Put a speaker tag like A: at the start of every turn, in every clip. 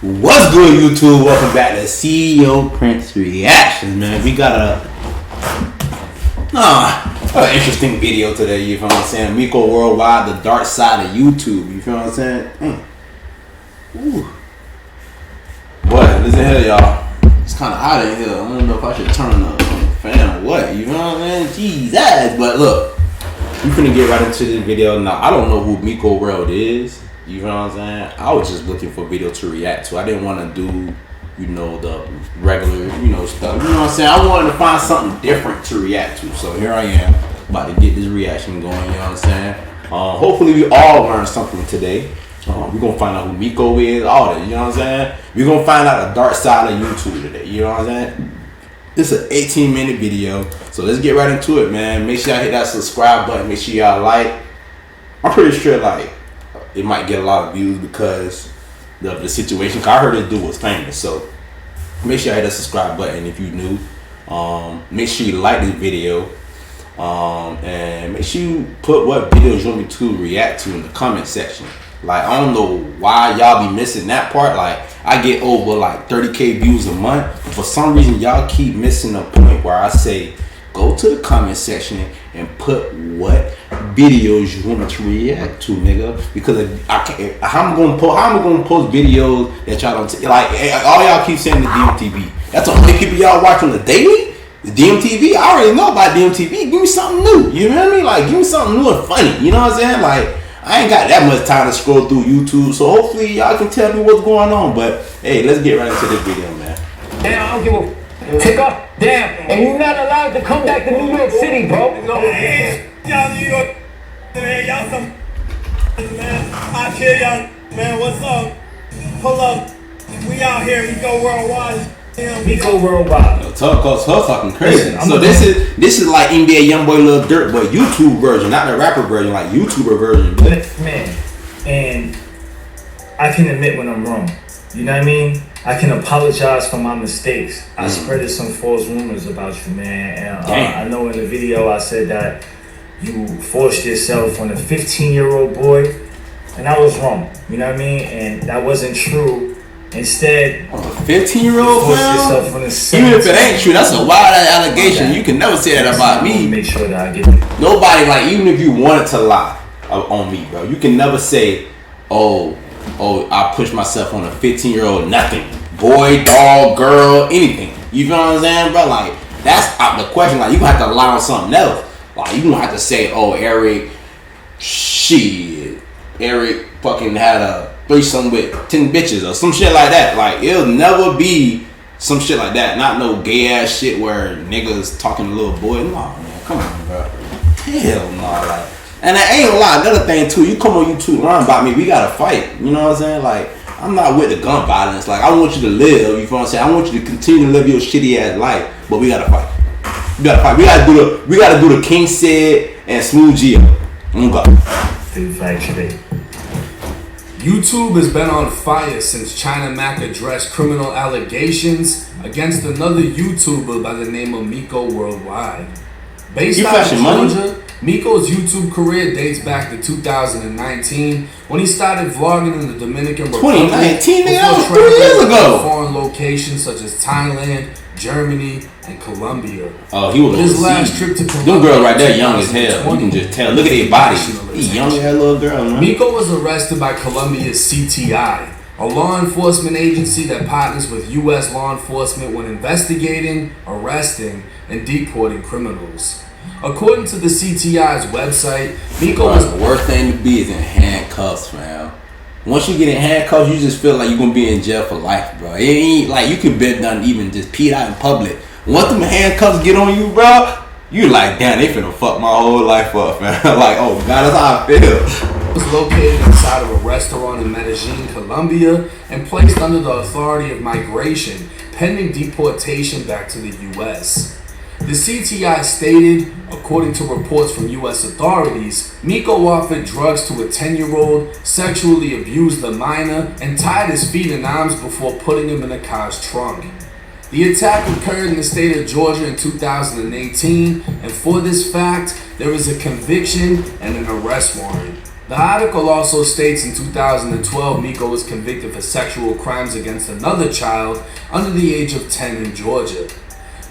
A: What's good, YouTube? Welcome back to CEO Prince Reactions, man. We got an interesting video today, you feel what I'm saying? Miko Worldwide, the dark side of YouTube, you feel what I'm saying? Ooh. Boy, listen here, y'all. It's kind of hot in here. I don't know if I should turn the fan or what, you know what I'm saying? Jesus. But look, we finna get right into this video. Now, I don't know who Miko World is. You know what I'm saying? I was just looking for a video to react to. I didn't want to do, the regular, stuff. You know what I'm saying? I wanted to find something different to react to. So here I am, about to get this reaction going. You know what I'm saying? Hopefully we all learn something today. We're going to find out who Miko is, all that. You know what I'm saying? We're going to find out the dark side of YouTube today. You know what I'm saying? This is an 18-minute video. So let's get right into it, man. Make sure y'all hit that subscribe button. Make sure y'all like. I'm pretty sure, it might get a lot of views because of the situation. Cause I heard this dude was famous, so make sure you hit that subscribe button if you new. Make sure you like this video, and make sure you put what videos you want me to react to in the comment section. I don't know why y'all be missing that part. I get over 30K views a month, but for some reason y'all keep missing the point where I say go to the comment section and put what videos you want me to react to, nigga. Because I can't. How am I gonna post videos that y'all don't all y'all keep saying the DMTV. That's the only people y'all watch on the daily. The DMTV. I already know about DMTV. Give me something new. You know what I mean? Give me something new and funny. You know what I'm saying? I ain't got that much time to scroll through YouTube. So hopefully y'all can tell me what's going on. But hey, let's get right into this video, man.
B: Damn, I don't give a pick up. Damn, and you're not allowed to come back to New York City, bro.
C: Y'all New York, man, y'all some man. I kill y'all, man. What's up? Pull up. We out here. We go worldwide.
B: Miko Worldwide.
A: Her talking crazy. So this is like NBA YoungBoy Lil Durk, but YouTube version, not the rapper version, like YouTuber version.
B: Man, and I can admit when I'm wrong. You know what I mean? I can apologize for my mistakes. I spreaded some false rumors about you, man. And I know in the video I said that you forced yourself on a 15-year-old boy, and I was wrong. You know what I mean? And that wasn't true. Instead,
A: a 15-year-old
B: forced yourself on a
A: even if it ain't true, that's a wild allegation. You can never say that about me.
B: Make sure that I get it.
A: Nobody, even if you wanted to lie on me, bro, you can never say, oh, I pushed myself on a 15-year-old, nothing. Boy, dog, girl, anything. You feel what I'm saying, bro? That's out the question. You gonna have to lie on something else. You gonna have to say, oh, Eric fucking had a threesome with 10 bitches or some shit like that. It'll never be some shit like that. Not no gay ass shit where niggas talking to little boy. Nah, man, come on, bro. Hell no, And I ain't gonna lie, another thing too, you come on YouTube, learn about me, we gotta fight. You know what I'm saying? I'm not with the gun violence. I want you to live, you feel what I'm saying? I want you to continue to live your shitty ass life, but we gotta fight. We gotta do the King Said and Smooth Geo.
D: YouTube has been on fire since China Mac addressed criminal allegations against another YouTuber by the name of Miko Worldwide. Based out of Georgia, Miko's YouTube career dates back to 2019 when he started vlogging in the Dominican Republic.
A: 2019, that was 3 years ago.
D: Foreign locations such as Thailand, Germany, and Colombia.
A: Oh, he was
D: his last trip to Colombia.
A: Them girls right there young as hell. You can just tell. Look at their bodies. He young as that little girl, man.
D: Miko was arrested by Colombia's CTI, a law enforcement agency that partners with U.S. law enforcement when investigating, arresting, and deporting criminals. According to the CTI's website, Miko was
A: the worst thing to be is in handcuffs, man. Once you get in handcuffs, you just feel like you're gonna be in jail for life, bro. It ain't you could bet nothing even just peed out in public. Once them handcuffs get on you, bro, you damn, they finna fuck my whole life up, man. Oh God, that's how I feel.
D: Was located inside of a restaurant in Medellin, Colombia, and placed under the authority of migration, pending deportation back to the U.S. The CTI stated, according to reports from U.S. authorities, Miko offered drugs to a 10-year-old, sexually abused the minor, and tied his feet and arms before putting him in a car's trunk. The attack occurred in the state of Georgia in 2018, and for this fact, there is a conviction and an arrest warrant. The article also states in 2012, Miko was convicted for sexual crimes against another child under the age of 10 in Georgia.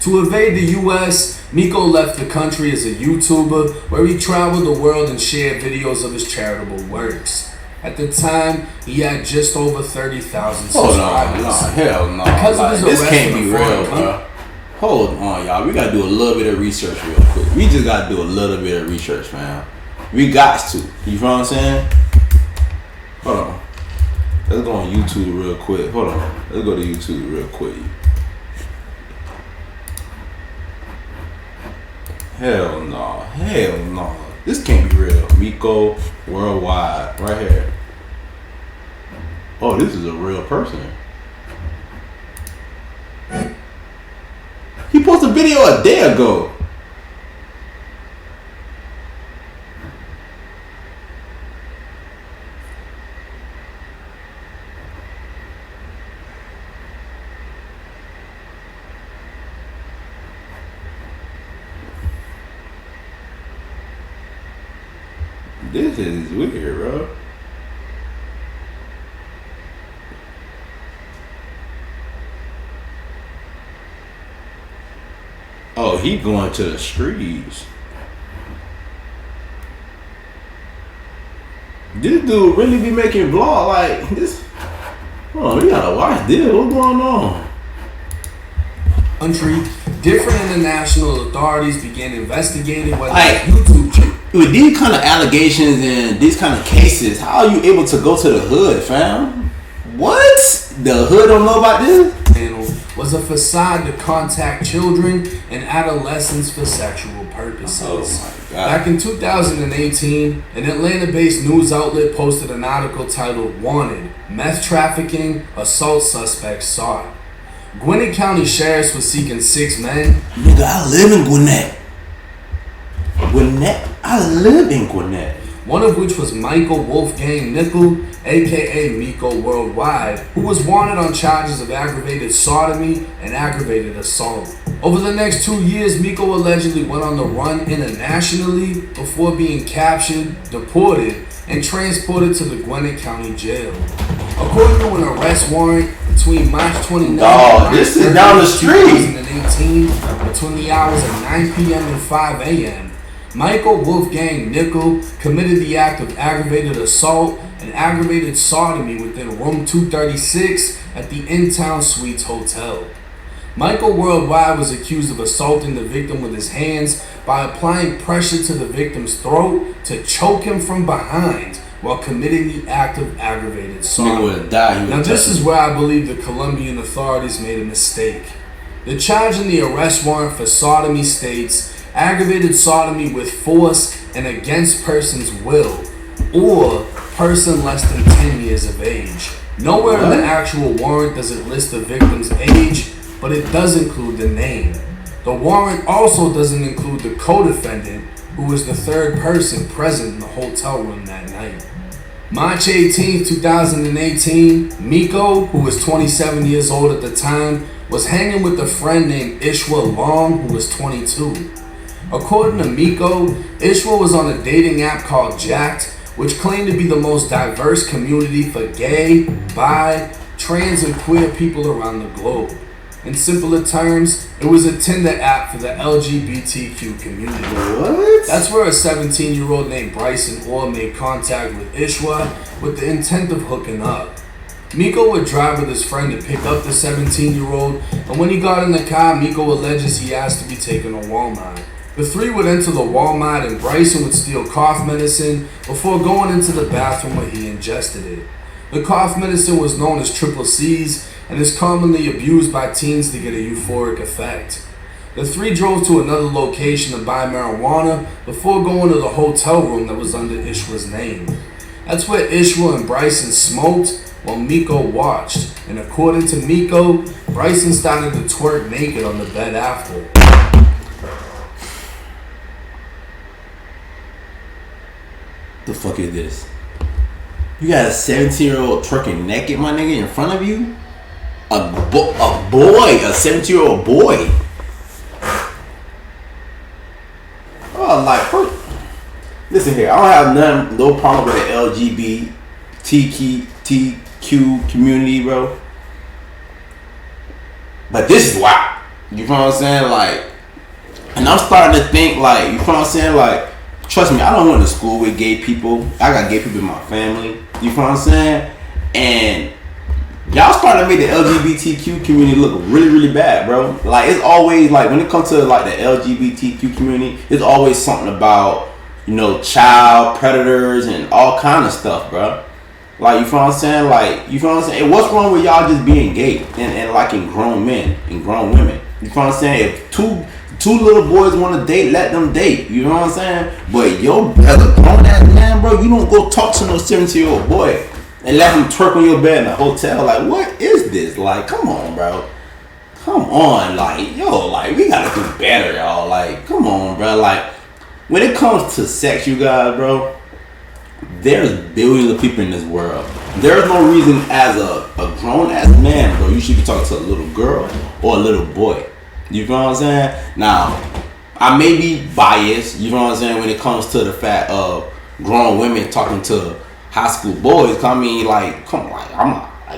D: To evade the U.S., Miko left the country as a YouTuber where he traveled the world and shared videos of his charitable works. At the time, he had just over 30,000 subscribers.
A: No, hell no.
D: Because of his
A: This
D: arrest
A: can't
D: in
A: be
D: a foreign
A: real,
D: country.
A: bro. Hold on, y'all. We gotta do a little bit of research real quick. We just gotta do a little bit of research, man. We got to. You know what I'm saying? Hold on. Let's go on YouTube real quick. Hold on. Let's go to YouTube real quick. Hell no. Hell no. This can't be real. Miko Worldwide. Right here. Oh, this is a real person. He posted a video a day ago. This is weird, bro. Oh, he going to the streets. This dude really be making vlog like this. Oh, we gotta watch this. What's going on?
D: Country, different international authorities began investigating whether
A: Like,
D: YouTube.
A: With these kind of allegations and these kind of cases, how are you able to go to the hood, fam? What? The hood don't know about this?
D: Channel was a facade to contact children and adolescents for sexual purposes.
A: Oh my God.
D: Back in 2018, an Atlanta-based news outlet posted an article titled "Wanted: Meth Trafficking Assault Suspects Sought." Gwinnett County Sheriffs was seeking 6 men.
A: Nigga, I live in Gwinnett. Gwinnett? I live in Gwinnett.
D: One of which was Michael Wolfgang Nickel, aka Miko Worldwide, who was wanted on charges of aggravated sodomy and aggravated assault. Over the next 2 years, Miko allegedly went on the run internationally before being captured, deported, and transported to the Gwinnett County Jail. According to an arrest warrant, between March 29th and March
A: this is down the
D: 30th,
A: street.
D: 2018, between the hours of 9 p.m. and 5 a.m., Michael Wolfgang Nickel committed the act of aggravated assault and aggravated sodomy within room 236 at the In-Town Suites Hotel. Michael Worldwide was accused of assaulting the victim with his hands by applying pressure to the victim's throat to choke him from behind while committing the act of aggravated sodomy.
A: Nigga would die.
D: Now this is where I believe the Colombian authorities made a mistake. The charge in the arrest warrant for sodomy states aggravated sodomy with force and against person's will, or person less than 10 years of age. Nowhere in the actual warrant does it list the victim's age, but it does include the name. The warrant also doesn't include the co-defendant, who was the third person present in the hotel room that night. March 18, 2018, Miko, who was 27 years old at the time, was hanging with a friend named Ishwa Long, who was 22. According to Miko, Ishwa was on a dating app called WHATTT, which claimed to be the most diverse community for gay, bi, trans, and queer people around the globe. In simpler terms, it was a Tinder app for the LGBTQ community.
A: What?
D: That's where a 17-year-old named Bryson Orr made contact with Ishwa with the intent of hooking up. Miko would drive with his friend to pick up the 17-year-old, and when he got in the car, Miko alleges he asked to be taken to Walmart. The three would enter the Walmart and Bryson would steal cough medicine before going into the bathroom where he ingested it. The cough medicine was known as triple C's and is commonly abused by teens to get a euphoric effect. The three drove to another location to buy marijuana before going to the hotel room that was under Ishwa's name. That's where Ishwa and Bryson smoked while Miko watched, and according to Miko, Bryson started to twerk naked on the bed after.
A: The fuck is this? You got a 17-year-old twerking naked, my nigga, in front of you? A boy, a 17-year-old boy. Oh, like, listen here. I don't have no problem with the LGBTQ community, bro. But this is wild. You know what I'm saying? Like, and I'm starting to think, like, you know what I'm saying? Like, trust me, I don't went to school with gay people. I got gay people in my family. You know what I'm saying? And y'all starting to make the LGBTQ community look really, really bad, bro. Like, it's always, like, when it comes to, like, the LGBTQ community, it's always something about, you know, child predators and all kind of stuff, bro. Like, you feel what I'm saying? Like, you feel what I'm saying? And what's wrong with y'all just being gay and liking grown men and grown women? You feel what I'm saying? If two little boys want to date, let them date. You know what I'm saying? But yo, as a grown ass man, bro, you don't go talk to no 17-year-old boy and let him twerk on your bed in a hotel. Like, what is this? Like, come on, bro. Come on. Like, yo, like, we gotta do better, y'all. Like, come on, bro. Like, when it comes to sex, you guys, bro, there's billions of people in this world. There's no reason as a grown-ass man, bro, you should be talking to a little girl or a little boy. You feel what I'm saying? Now, I may be biased, you know what I'm saying, when it comes to the fact of grown women talking to high school boys. I mean, like, come on, like,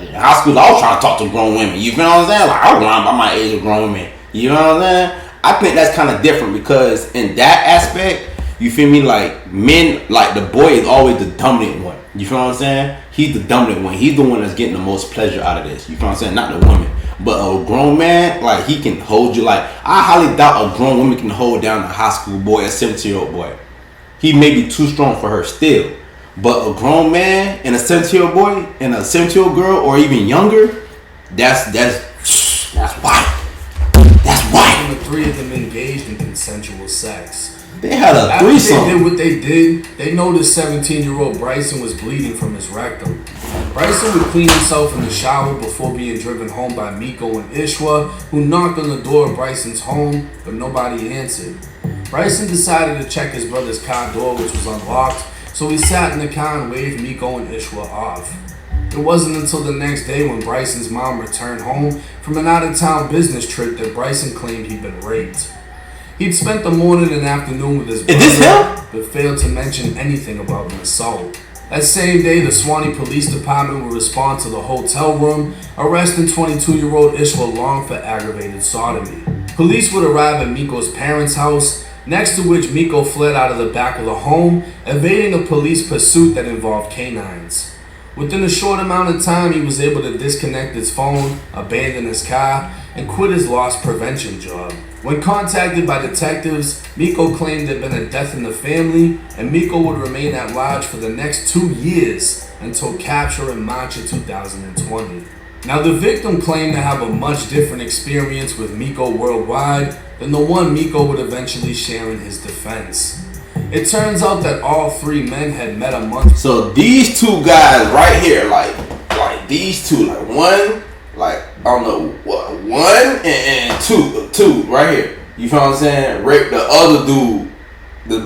A: in high school, I was trying to talk to grown women. You feel what I'm saying? Like, I was around by my age of grown women. You know what I'm saying? I think that's kind of different because in that aspect, you feel me? Like, men, like, the boy is always the dominant one. You feel what I'm saying? He's the dominant one. He's the one that's getting the most pleasure out of this. You feel what I'm saying? Not the woman. But a grown man, like, he can hold you. Like, I highly doubt a grown woman can hold down a high school boy, a 17-year-old boy. He may be too strong for her still. But a grown man and a 17-year-old boy and a 17-year-old girl or even younger, that's why. That's why.
D: And the three of them engaged in consensual sex.
A: They had a threesome.
D: After they did what they did, they noticed 17-year-old Bryson was bleeding from his rectum. Bryson would clean himself in the shower before being driven home by Miko and Ishwa, who knocked on the door of Bryson's home, but nobody answered. Bryson decided to check his brother's car door, which was unlocked, so he sat in the car and waved Miko and Ishwa off. It wasn't until the next day when Bryson's mom returned home from an out-of-town business trip that Bryson claimed he'd been raped. He'd spent the morning and afternoon with his brother, but failed to mention anything about an assault. That same day, the Swanee Police Department would respond to the hotel room, arresting 22-year-old Ishwa Long for aggravated sodomy. Police would arrive at Miko's parents' house, next to which Miko fled out of the back of the home, evading a police pursuit that involved canines. Within a short amount of time, he was able to disconnect his phone, abandon his car, and quit his loss prevention job. When contacted by detectives, Miko claimed there had been a death in the family, and Miko would remain at large for the next 2 years until capture in March of 2020. Now, the victim claimed to have a much different experience with Miko worldwide than the one Miko would eventually share in his defense. It turns out that all three men had met a month.
A: So these two guys right here, like these two, like one, like I don't know what, one and two right here. You feel what I'm saying? Raped the other dude, the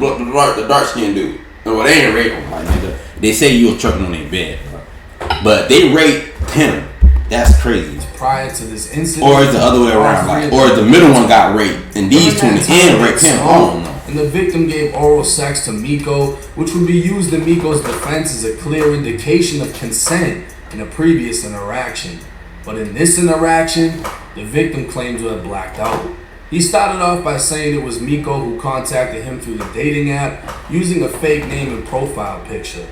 A: dark skinned dude. Well, they ain't rape him, like nigga. They say you was trucking on their bed, but they raped him. That's crazy.
D: Prior to this incident,
A: or is the other way around, like, or the middle one got raped and these two in the end raped him. I don't know.
D: And the victim gave oral sex to Miko, which would be used in Miko's defense as a clear indication of consent in a previous interaction. But in this interaction, the victim claimed to have blacked out. He started off by saying it was Miko who contacted him through the dating app using a fake name and profile picture.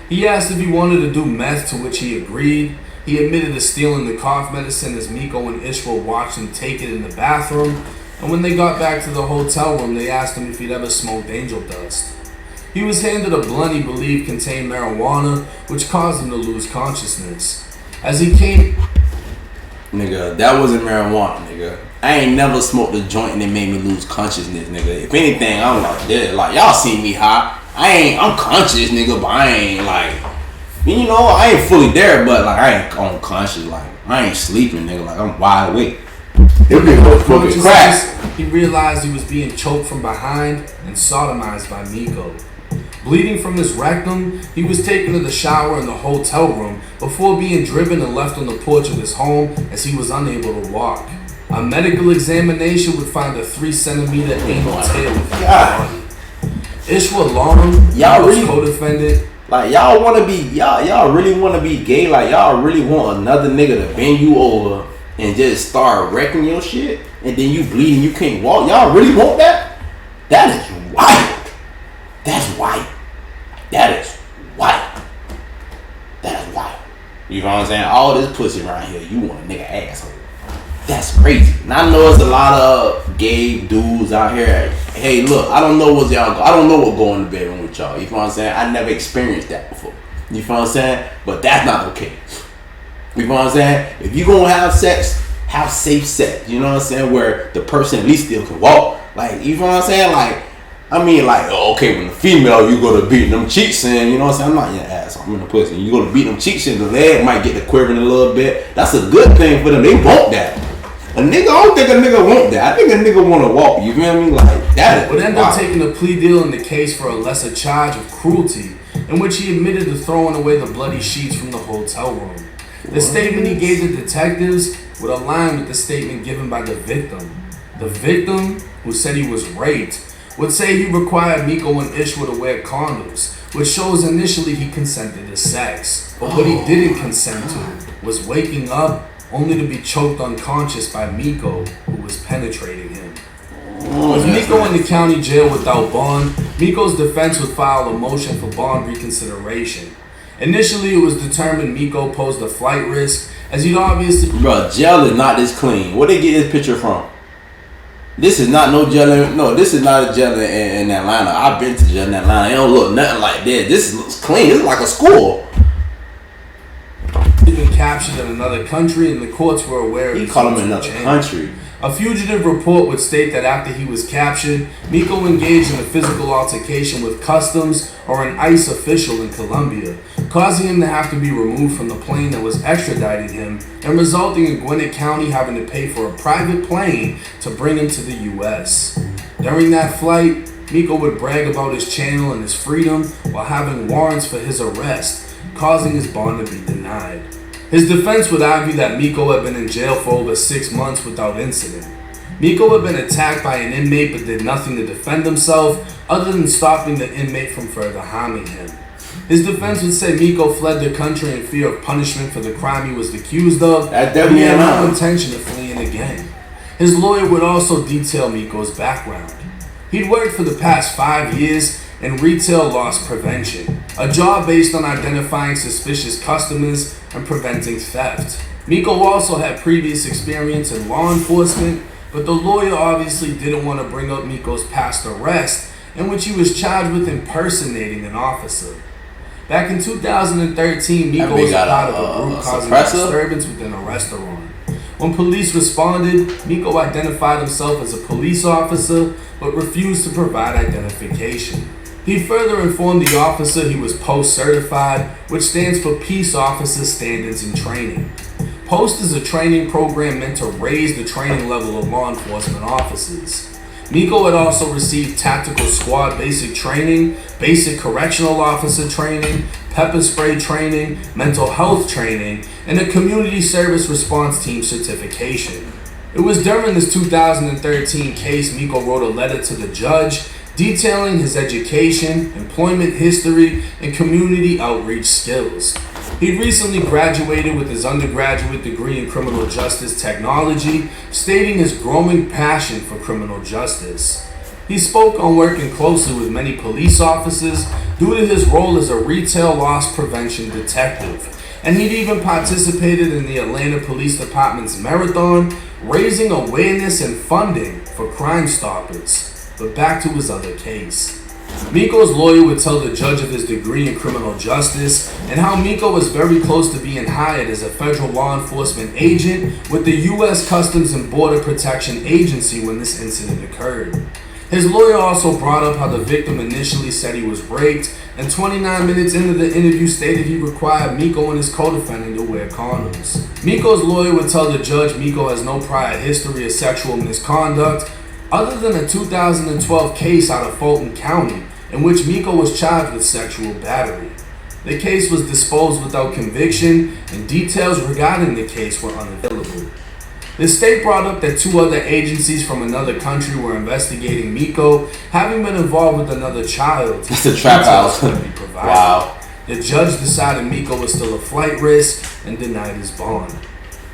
D: He asked if he wanted to do meth, to which he agreed. He admitted to stealing the cough medicine as Miko and Ishwa watched him take it in the bathroom. And when they got back to the hotel room, they asked him if he'd ever smoked angel dust. He was handed a blunt he believed contained marijuana, which caused him to lose consciousness. As he came...
A: Nigga, that wasn't marijuana, nigga. I ain't never smoked a joint and it made me lose consciousness, nigga. If anything, I'm like, yeah, like, y'all see me high. I'm conscious, nigga, but I ain't like... You know, I ain't fully there, but like, I ain't unconscious. Like, I ain't sleeping, nigga. Like, I'm wide awake.
D: He realized he was being choked from behind and sodomized by Miko. Bleeding from his rectum, he was taken to the shower in the hotel room before being driven and left on the porch of his home as he was unable to walk. A medical examination would find a 3-centimeter anal tear within his body. Ishwa Long,
A: Y'all
D: Miko's
A: really
D: co-defendant.
A: Like y'all want to be y'all really want to be gay. Like y'all really want another nigga to bend you over and just start wrecking your shit, and then you bleed and you can't walk. Y'all really want that? That is wild. That's white. That is white. That is wild. You know what I'm saying? All this pussy around here, you want a nigga asshole. That's crazy. And I know there's a lot of gay dudes out here. Hey, look, I don't know what going to bedroom with y'all. You know what I'm saying? I never experienced that before. You know what I'm saying? But that's not okay. You know what I'm saying? If you gonna have sex, have safe sex. You know what I'm saying? Where the person at least still can walk. Like, you know what I'm saying? Like, I mean, like, okay, when the female, you go to beating them cheeks in, you know what I'm saying? I'm not your ass, I'm in the pussy. You go to beat them cheeks in, the leg might get the quivering a little bit. That's a good thing for them. They want that. A nigga, I don't think a nigga want that. I think a nigga want to walk. You feel me? Like, that
D: would end up taking a plea deal in the case for a lesser charge of cruelty, in which he admitted to throwing away the bloody sheets from the hotel room. The statement he gave the detectives would align with the statement given by the victim. The victim, who said he was raped, would say he required Miko and Ishwa to wear condoms, which shows initially he consented to sex. But what he didn't consent to was waking up only to be choked unconscious by Miko, who was penetrating him. With Miko in the county jail without bond, Miko's defense would file a motion for bond reconsideration. Initially, it was determined Miko posed a flight risk, as he'd obviously...
A: Bro, jail is not this clean. Where they get this picture from? This is not no jail. No, this is not a jail in Atlanta. I've been to jail in Atlanta. It don't look nothing like that. This looks clean. It's like a school.
D: He'd been captured in another country, and the courts were aware of
A: He called him another country.
D: A fugitive report would state that after he was captured, Miko engaged in a physical altercation with customs or an ICE official in Colombia, causing him to have to be removed from the plane that was extraditing him, and resulting in Gwinnett County having to pay for a private plane to bring him to the U.S. During that flight, Miko would brag about his channel and his freedom while having warrants for his arrest, causing his bond to be denied. His defense would argue that Miko had been in jail for over 6 months without incident. Miko had been attacked by an inmate but did nothing to defend himself other than stopping the inmate from further harming him. His defense would say Miko fled the country in fear of punishment for the crime he was accused of, and he had no intention of fleeing again. His lawyer would also detail Miko's background. He'd worked for the past 5 years in retail loss prevention, a job based on identifying suspicious customers and preventing theft. Miko also had previous experience in law enforcement, but the lawyer obviously didn't want to bring up Miko's past arrest, in which he was charged with impersonating an officer. Back in 2013, Miko was part of a group causing a disturbance within a restaurant. When police responded, Miko identified himself as a police officer, but refused to provide identification. He further informed the officer he was POST certified, which stands for Peace Officer Standards and Training. POST is a training program meant to raise the training level of law enforcement officers. Miko had also received Tactical Squad Basic Training, Basic Correctional Officer Training, Pepper Spray Training, Mental Health Training, and a Community Service Response Team certification. It was during this 2013 case Miko wrote a letter to the judge detailing his education, employment history, and community outreach skills. He recently graduated with his undergraduate degree in criminal justice technology, stating his growing passion for criminal justice. He spoke on working closely with many police officers due to his role as a retail loss prevention detective, and he'd even participated in the Atlanta Police Department's marathon, raising awareness and funding for Crime Stoppers. But back to his other case. Miko's lawyer would tell the judge of his degree in criminal justice and how Miko was very close to being hired as a federal law enforcement agent with the U.S. Customs and Border Protection Agency when this incident occurred. His lawyer also brought up how the victim initially said he was raped, and 29 minutes into the interview stated he required Miko and his co-defendant to wear condoms. Miko's lawyer would tell the judge Miko has no prior history of sexual misconduct, other than a 2012 case out of Fulton County, in which Miko was charged with sexual battery. The case was disposed without conviction, and details regarding the case were unavailable. The state brought up that 2 other agencies from another country were investigating Miko, having been involved with another child.
A: It's a trap house.
D: Wow. The judge decided Miko was still a flight risk and denied his bond.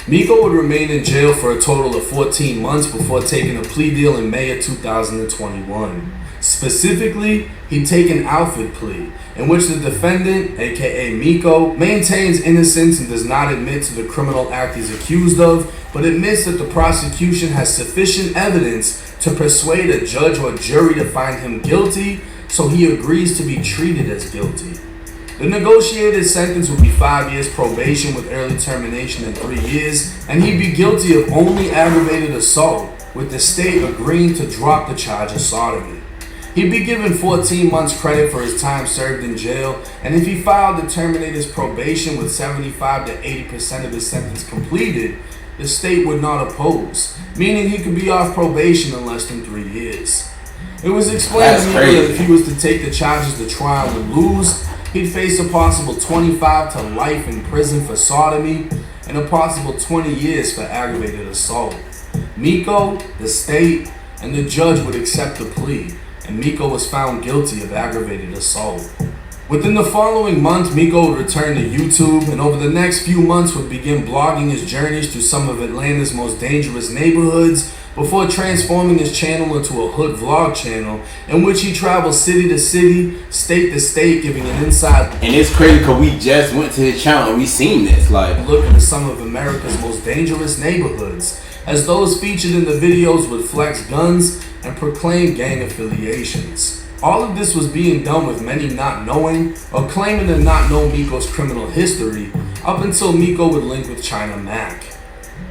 D: Miko would remain in jail for a total of 14 months before taking a plea deal in May of 2021. Specifically, he'd take an outfit plea, in which the defendant, aka Miko, maintains innocence and does not admit to the criminal act he's accused of, but admits that the prosecution has sufficient evidence to persuade a judge or jury to find him guilty, so he agrees to be treated as guilty. The negotiated sentence would be 5 years probation with early termination in 3 years, and he'd be guilty of only aggravated assault, with the state agreeing to drop the charge of sodomy. He'd be given 14 months credit for his time served in jail, and if he filed to terminate his probation with 75 to 80% of his sentence completed, the state would not oppose, meaning he could be off probation in less than 3 years. It was explained to me that if he was to take the charges to trial and lose, he'd face a possible 25 to life in prison for sodomy and a possible 20 years for aggravated assault. Miko, the state, and the judge would accept the plea, and Miko was found guilty of aggravated assault. Within the following month, Miko would return to YouTube, and over the next few months would begin blogging his journeys through some of Atlanta's most dangerous neighborhoods, before transforming his channel into a hood vlog channel, in which he travels city to city, state to state, giving an inside.
A: And it's crazy because we just went to his channel and we seen this, like,
D: look into some of America's most dangerous neighborhoods, as those featured in the videos would flex guns and proclaim gang affiliations. All of this was being done with many not knowing or claiming to not know Miko's criminal history, up until Miko would link with China Mac.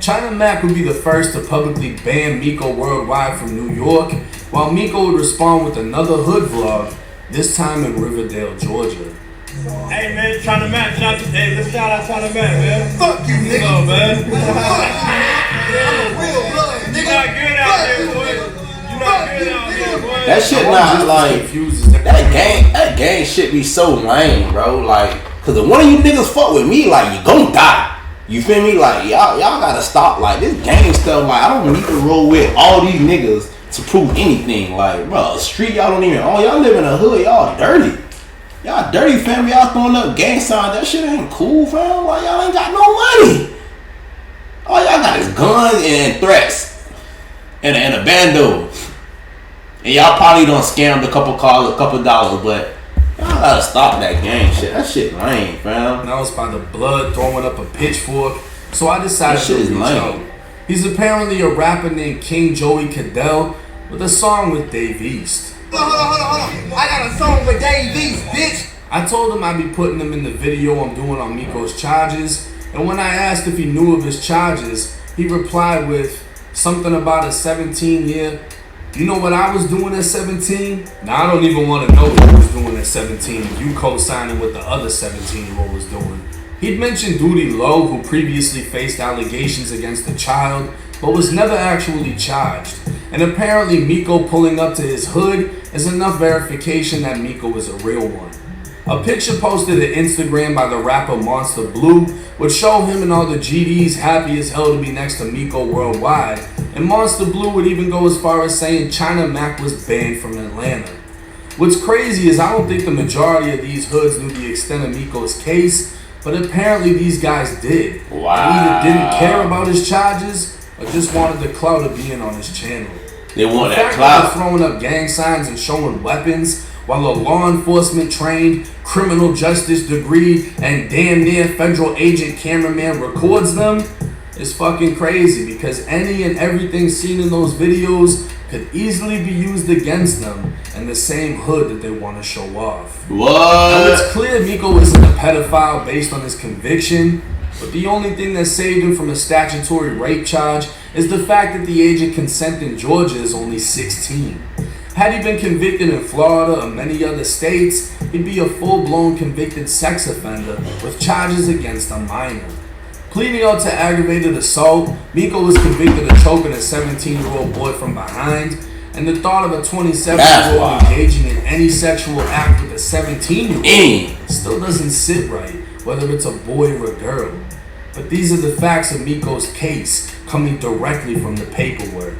D: China Mac would be the first to publicly ban Miko worldwide from New York, while Miko would respond with another hood vlog, this time in Riverdale, Georgia.
C: Hey man, China Mac, let's shout out China Mac, man.
E: Fuck you, nigga.
C: Come on, man.
E: I'm a real blood, nigga.
C: You not good out there, boy. You not good out there, boy.
A: that shit not like that gang shit be so lame, bro. Like, cause if one of you niggas fuck with me, like, you gon' die. You feel me? Like, y'all gotta stop. Like, this gang stuff. Like, I don't need to roll with all these niggas to prove anything. Like, bro, street y'all don't even. Oh, y'all live in a hood. Y'all dirty. Y'all dirty, fam. Y'all throwing up gang signs. That shit ain't cool, fam. Like, y'all ain't got no money. All y'all got is guns and threats and a bando. And y'all probably done scammed a couple cars, a couple dollars, but y'all gotta stop that gang shit. That shit lame, fam.
D: And I was by the blood throwing up a pitchfork, so I decided
A: That shit
D: to
A: is
D: reach
A: lame.
D: out. He's apparently a rapper named King Joey Cadell with a song with Dave East.
E: Hold on. I got a song with Dave East, bitch.
D: I told him I'd be putting him in the video I'm doing on Miko's charges, and when I asked if he knew of his charges, he replied with something about a 17-year. You know what I was doing at 17? Now I don't even want to know what he was doing at 17. You co-signing what the other 17-year-old was doing. He'd mentioned Duty Low, who previously faced allegations against the child, but was never actually charged. And apparently Miko pulling up to his hood is enough verification that Miko is a real one. A picture posted to Instagram by the rapper Monster Blue would show him and all the GDs happy as hell to be next to Miko worldwide, and Monster Blue would even go as far as saying China Mac was banned from Atlanta. What's crazy is I don't think the majority of these hoods knew the extent of Miko's case, but apparently these guys did.
A: Wow.
D: They either didn't care about his charges or just wanted the clout of being on his channel.
A: They want
D: The
A: that
D: fact
A: clout.
D: that they're throwing up gang signs and showing weapons while a law enforcement trained, criminal justice degree, and damn near federal agent cameraman records them is fucking crazy, because any and everything seen in those videos could easily be used against them in the same hood that they want to show off. Now it's
A: What?
D: clear Miko isn't a pedophile based on his conviction, but the only thing that saved him from a statutory rape charge is the fact that the age of consent in Georgia is only 16. Had he been convicted in Florida or many other states, he'd be a full-blown convicted sex offender with charges against a minor. Pleading out to aggravated assault, Miko was convicted of choking a 17-year-old boy from behind, and the thought of a 27-year-old engaging in any sexual act with a 17-year-old still doesn't sit right, whether it's a boy or a girl. But these are the facts of Miko's case, coming directly from the paperwork.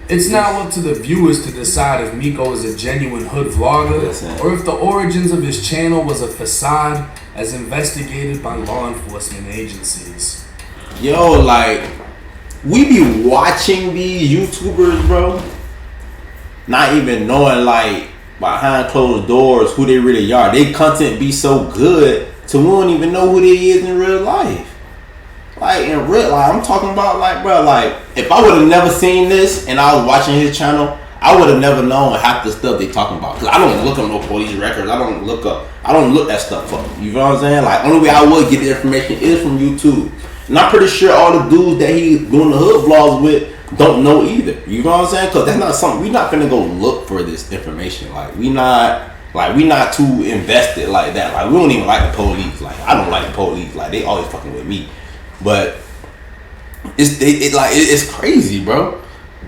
D: It's now up to the viewers to decide if Miko is a genuine hood vlogger or if the origins of his channel was a facade as investigated by law enforcement agencies.
A: Yo, like, we be watching these YouTubers, bro, not even knowing, like, behind closed doors who they really are. Their content be so good to we don't even know who they is in real life. Like, in real life, I'm talking about, like, bro, like, if I would have never seen this and I was watching his channel, I would have never known half the stuff they talking about. Because I don't look up no police records. I don't look that stuff up. You know what I'm saying? Like, only way I would get the information is from YouTube. And I'm pretty sure all the dudes that he doing the hood vlogs with don't know either. You know what I'm saying? Because that's not something, we not finna go look for this information. Like, we not too invested like that. Like, we don't even like the police. Like, I don't like the police. Like, they always fucking with me. But it's crazy, bro.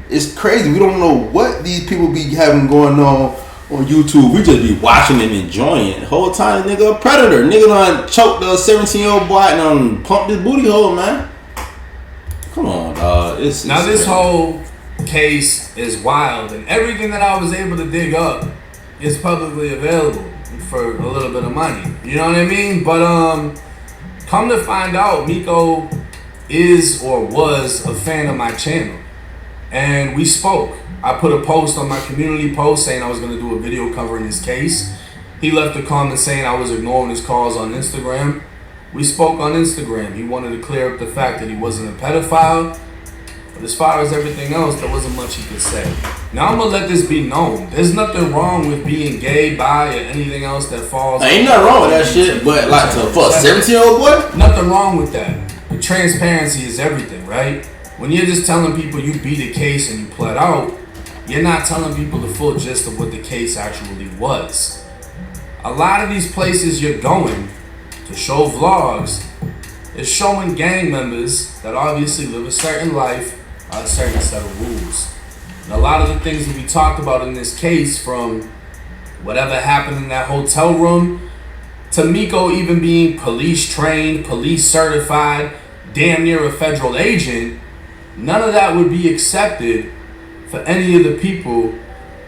A: It's crazy. We don't know what these people be having going on YouTube. We just be watching and enjoying it. The whole time, nigga, a predator. Nigga done choked the 17-year-old boy and done pumped his booty hole, man. Come on, dog.
D: This whole case is wild, and everything that I was able to dig up is publicly available for a little bit of money. You know what I mean? But come to find out, Miko is or was a fan of my channel. And we spoke. I put a post on my community post saying I was going to do a video covering his case. He left a comment saying I was ignoring his calls on Instagram. We spoke on Instagram. He wanted to clear up the fact that he wasn't a pedophile. But as far as everything else, there wasn't much he could say. Now I'm going to let this be known. There's nothing wrong with being gay, bi, or anything else that falls.
A: Ain't nothing wrong with that shit, but like for a 17-year-old boy?
D: Nothing wrong with that. But transparency is everything, right? When you're just telling people you beat a case and you pled out, you're not telling people the full gist of what the case actually was. A lot of these places you're going to show vlogs is showing gang members that obviously live a certain life by a certain set of rules. And a lot of the things that we talked about in this case, from whatever happened in that hotel room to Miko even being police trained, police certified, damn near a federal agent, none of that would be accepted for any of the people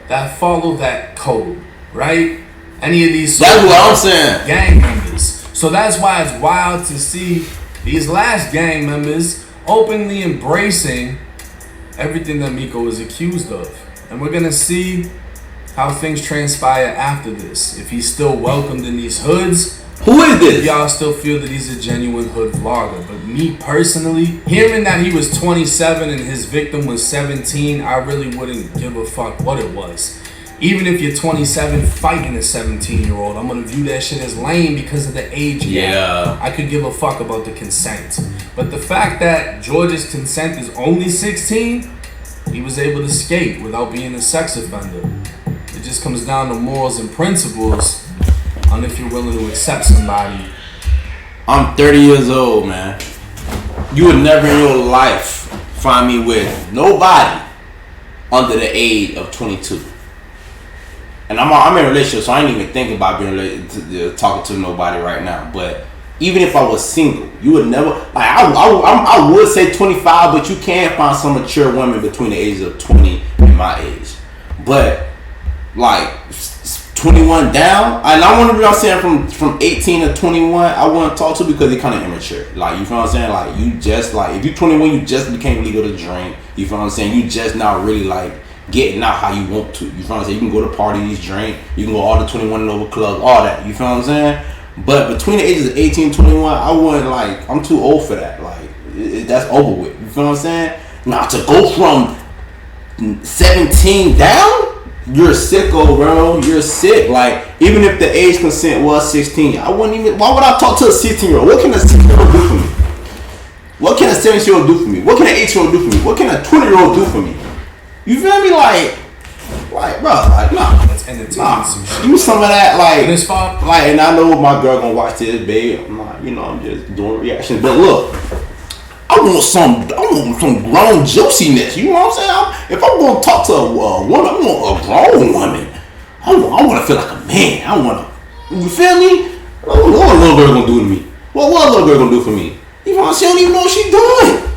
D: that follow that code, right? Any of these
A: that's what I'm saying.
D: Gang members. So that's why it's wild to see these last gang members openly embracing everything that Miko is accused of. And we're gonna see how things transpire after this. If he's still welcomed in these hoods.
A: Who is this?
D: If y'all still feel that he's a genuine hood vlogger. But me personally, hearing that he was 27 and his victim was 17, I really wouldn't give a fuck what it was. Even if you're 27 fighting a 17-year-old, I'm gonna view that shit as lame because of the age gap.
A: Yeah.
D: I could give a fuck about the consent. But the fact that George's consent is only 16, he was able to skate without being a sex offender. It just comes down to morals and principles on if you're willing to accept somebody.
A: I'm 30 years old, man. You would never in your life find me with nobody under the age of 22. And I'm in a relationship, so I ain't even think about being talking to nobody right now. But even if I was single, you would never, like, I would say 25, but you can find some mature women between the ages of 20 and my age. But like 21 down, and I want to be, I'm saying from 18 to 21, I want to talk to because they're kind of immature. Like, you feel what I'm saying? Like, you just, like, if you're 21, you just became legal to drink. You feel what I'm saying? You just not really, like, getting out how you want to. You feel what I'm saying? You can go to parties, drink. You can go all the 21 and over clubs, all that. You feel what I'm saying? But between the ages of 18 and 21, I wouldn't, like, I'm too old for that. Like, that's over with. You feel what I'm saying? Now, to go from 17 down, you're sicko, bro. You're sick. Like, even if the age consent was 16, I wouldn't even, why would I talk to a 16-year-old? What can a 16-year-old do for me? What can a 17-year-old do for me? What can an 8-year-old do for me? What can a 20-year-old do for me? You feel me? Like, bro, like, nah.
D: That's entertaining some shit.
A: Give me some of that, like,
D: and it's fun.
A: Like, and I know my girl gonna watch this, babe. I'm not, you know, I'm just doing reactions. But look, I want some grown juiciness. You know what I'm saying? If I'm gonna talk to a woman, I want a grown woman. I want to feel like a man. You feel me? What a little girl gonna do to me? What a little girl gonna do for me? You know what I'm saying? I don't even know what she doing.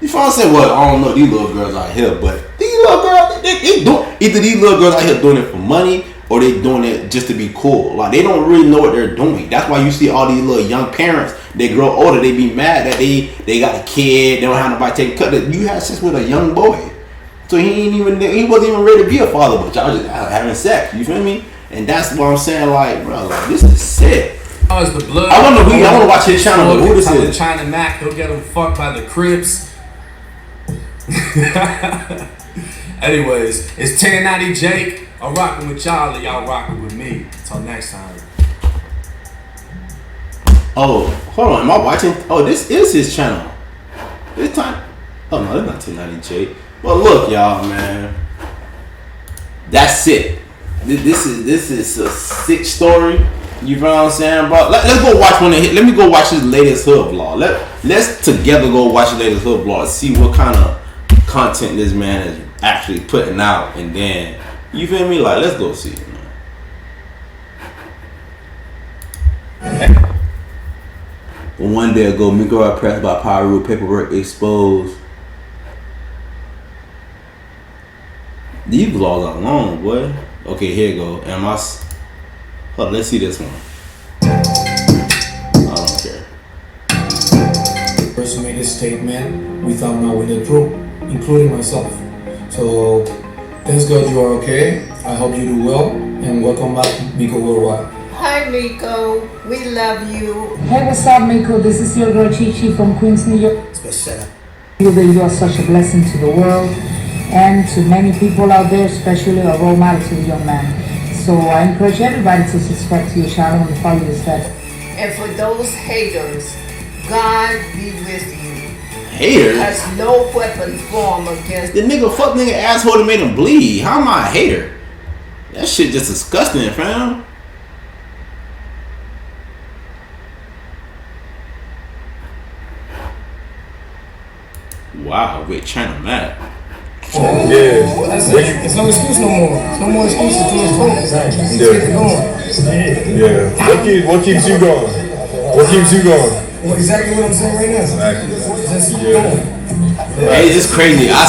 A: You feel what I'm saying? Well, I don't know these little girls out here, but these little girls, they do either these little girls out here doing it for money or they doing it just to be cool. Like they don't really know what they're doing. That's why you see all these little young parents. They grow older, they be mad that they got a kid. They don't have nobody taking cut. You had sex with a young boy, so he wasn't even ready to be a father, but y'all just having sex. You feel me? And that's what I'm saying. Like, bro, like this is sick.
D: The blood.
A: I want to watch his channel. But who this is?
D: China Mac. He'll get him fucked by the Crips. Anyways, it's 1090 Jake. I'm rocking with y'all and y'all rocking with me. Until next time.
A: Oh, hold on. Am I watching? Oh, this is his channel. This time. Oh no, it's not 1090 Jake. But look, y'all, man. That's it. This is a sick story. You know what I'm saying, bro? Let's go watch one of his. Let me go watch his latest hood vlog. Let's together go watch his latest hood vlog. See what kind of content this man is actually putting out, and then you feel me? Like, let's go see it, man. One day ago, Miko got pressed by Pyro, paperwork exposed. These vlogs are long, boy. Okay, here you go. Hold on, let's see this one. I don't care.
F: Person made a statement without knowing the truth, including myself. So, thanks God you are okay. I hope you do well, and welcome back to Miko Worldwide.
G: Hi Miko, we love you.
H: Hey, what's up, Miko? This is your girl Chichi from Queens, New York. You are such a blessing to the world and to many people out there, especially a role model to the young man. So I encourage everybody to subscribe to your channel and follow your steps.
G: And for those haters, God be with you.
A: Haters?
G: Because no weapon formed against
A: the nigga fuck nigga asshole that made him bleed. How am I a hater? That shit just disgusting, fam. Wow, wait, China mad.
F: Yeah. That's it. It's no excuse no more. No more excuses to his focus. Let's get it going.
I: Yeah. What keeps you going? What keeps you going?
F: Well, exactly what I'm saying right now.
I: Exactly.
F: Just keep going.
A: Hey, it's crazy. I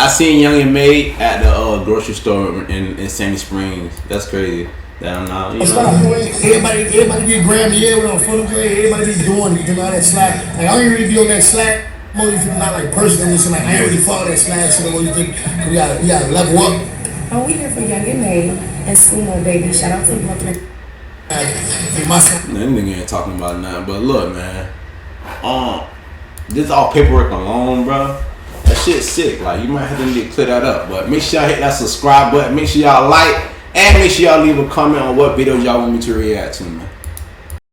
A: seen Young and May at the grocery store in Sandy Springs. That's crazy. That I'm not. You know.
F: Everybody get Grammy. Yeah, we're on full grade. Everybody be doing that slack. Like I don't even be on that slack. More you think not like personally, so like I ain't really follow that slack. So what you think we gotta level up.
J: Oh, we here for Young and May and Sumo Baby. Shout out to Brooklyn.
A: That nigga ain't talking about nothing. But look, man. This all paperwork alone, bro. That shit's sick. Like, you might have to need to clear that up. But make sure y'all hit that subscribe button. Make sure y'all like. And make sure y'all leave a comment on what videos y'all want me to react to, man.